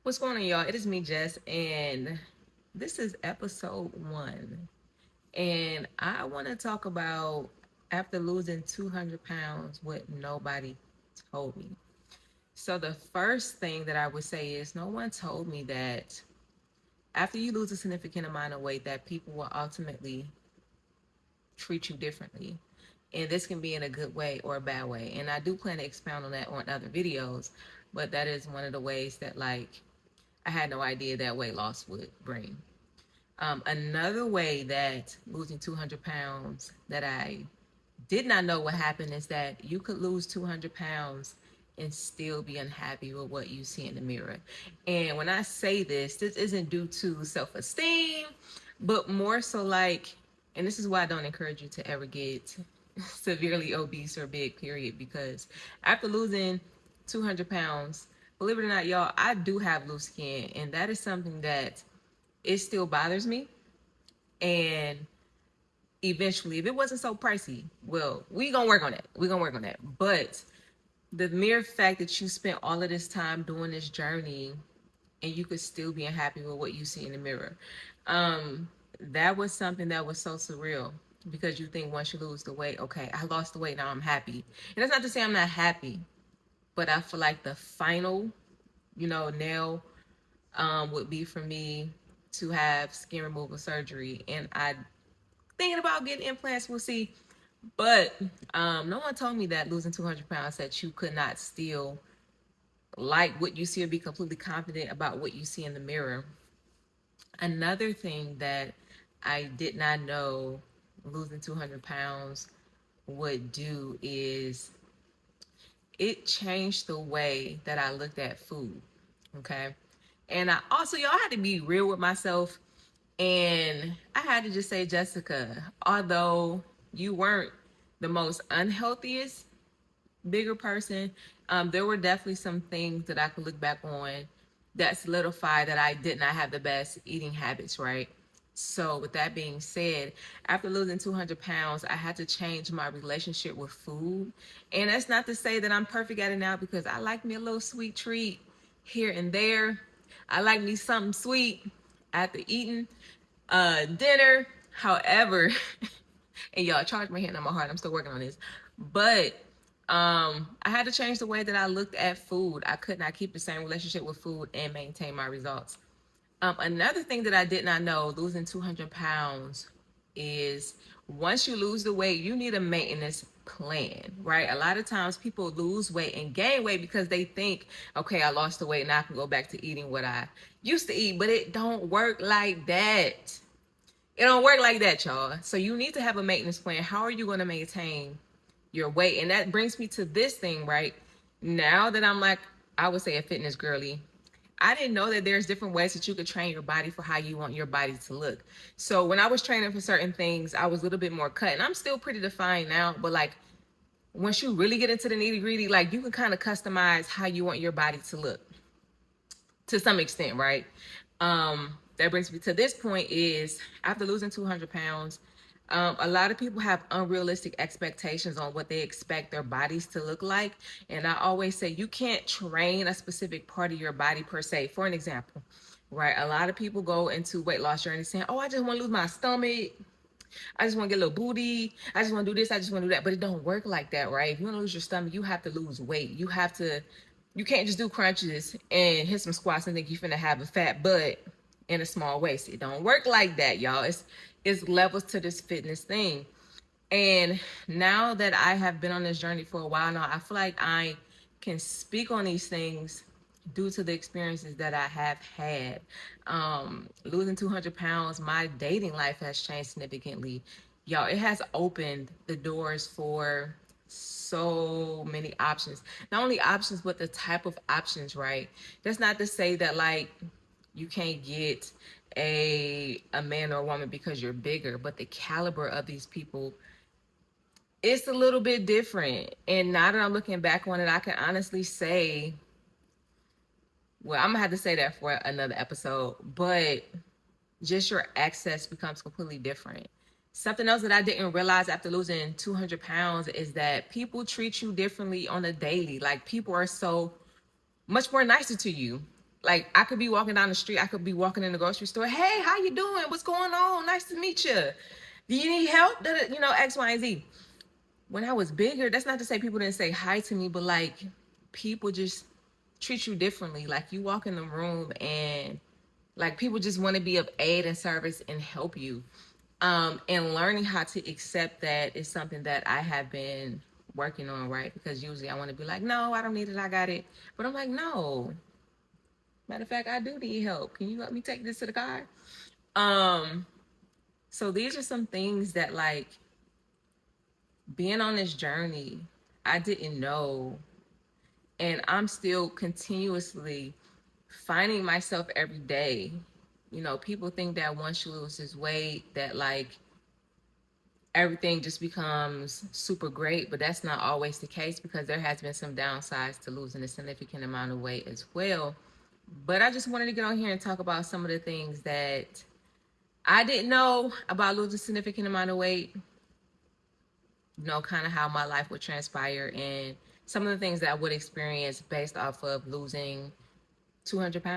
What's going on, y'all? It is me, Jess, and this is episode 1. And I want to talk about after losing 200 pounds, what nobody told me. So, the first thing that I would say is no one told me that after you lose a significant amount of weight, that people will ultimately treat you differently. And this can be in a good way or a bad way. And I do plan to expound on that on other videos, but that is one of the ways that, I had no idea that weight loss would bring. Another way that losing 200 pounds that I did not know what happened is that you could lose 200 pounds and still be unhappy with what you see in the mirror. And when I say this isn't due to self esteem, but more so and this is why I don't encourage you to ever get severely obese or big, period, because after losing 200 pounds, believe it or not, y'all, I do have loose skin, and that is something that it still bothers me. And eventually, if it wasn't so pricey, well, we gonna work on that. We gonna work on that. But the mere fact that you spent all of this time doing this journey and you could still be unhappy with what you see in the mirror, that was something that was so surreal, because you think once you lose the weight, okay, I lost the weight, now I'm happy. And that's not to say I'm not happy, but I feel like the final, nail would be for me to have skin removal surgery. And I thinking about getting implants. We'll see. But no one told me that losing 200 pounds that you could not still like what you see or be completely confident about what you see in the mirror. Another thing that I did not know losing 200 pounds would do is it changed the way that I looked at food. Okay. And I also, y'all, had to be real with myself. And I had to just say, Jessica, although you weren't the most unhealthiest, bigger person, there were definitely some things that I could look back on that solidified that I did not have the best eating habits, right? So, with that being said, after losing 200 pounds, I had to change my relationship with food. And that's not to say that I'm perfect at it now, because I like me a little sweet treat here and there. I like me something sweet after eating dinner. However, and y'all, charge my hand on my heart, I'm still working on this. But I had to change the way that I looked at food. I could not keep the same relationship with food and maintain my results. Another thing that I did not know, losing 200 pounds, is once you lose the weight, you need a maintenance plan, right? A lot of times people lose weight and gain weight because they think, okay, I lost the weight, now I can go back to eating what I used to eat. But it don't work like that. It don't work like that, y'all. So you need to have a maintenance plan. How are you going to maintain your weight? And that brings me to this thing, right? Now that I'm like, I would say a fitness girly, I didn't know that there's different ways that you could train your body for how you want your body to look. So when I was training for certain things, I was a little bit more cut, and I'm still pretty defined now, but once you really get into the nitty gritty, you can kind of customize how you want your body to look to some extent, right? That brings me to this point is after losing 200 pounds, a lot of people have unrealistic expectations on what they expect their bodies to look like. And I always say you can't train a specific part of your body per se. For an example, right? A lot of people go into weight loss journeys saying, oh, I just want to lose my stomach. I just want to get a little booty. I just want to do this. I just want to do that. But it don't work like that, right? If you want to lose your stomach, you have to lose weight. You can't just do crunches and hit some squats and think you're finna have a fat butt in a small waist. It don't work like that, y'all. It's levels to this fitness thing. And now that I have been on this journey for a while now, I feel like I can speak on these things due to the experiences that I have had. Losing 200 pounds, my dating life has changed significantly. Y'all, it has opened the doors for so many options. Not only options, but the type of options, right? That's not to say that you can't get a man or a woman because you're bigger, but the caliber of these people, it's a little bit different. And now that I'm looking back on it, I can honestly say, well, I'm gonna have to say that for another episode, but just your access becomes completely different. Something else that I didn't realize after losing 200 pounds is that people treat you differently on a daily. Like, people are so much more nicer to you. Like I could be walking down the street, I could be walking in the grocery store. Hey, how you doing? What's going on? Nice to meet you. Do you need help? You know, X, Y, and Z. When I was bigger, that's not to say people didn't say hi to me, but like people just treat you differently. Like you walk in the room and like people just want to be of aid and service and help you. And learning how to accept that is something that I have been working on, right? Because usually I want to be like, no, I don't need it, I got it. But I'm like, no. Matter of fact, I do need help. Can you let me take this to the car? Um, so these are some things that like being on this journey, I didn't know. And I'm still continuously finding myself every day. You know, people think that once you lose this weight, that like everything just becomes super great, but that's not always the case because there has been some downsides to losing a significant amount of weight as well. But I just wanted to get on here and talk about some of the things that I didn't know about losing a significant amount of weight, you know, kind of how my life would transpire and some of the things that I would experience based off of losing 200 pounds.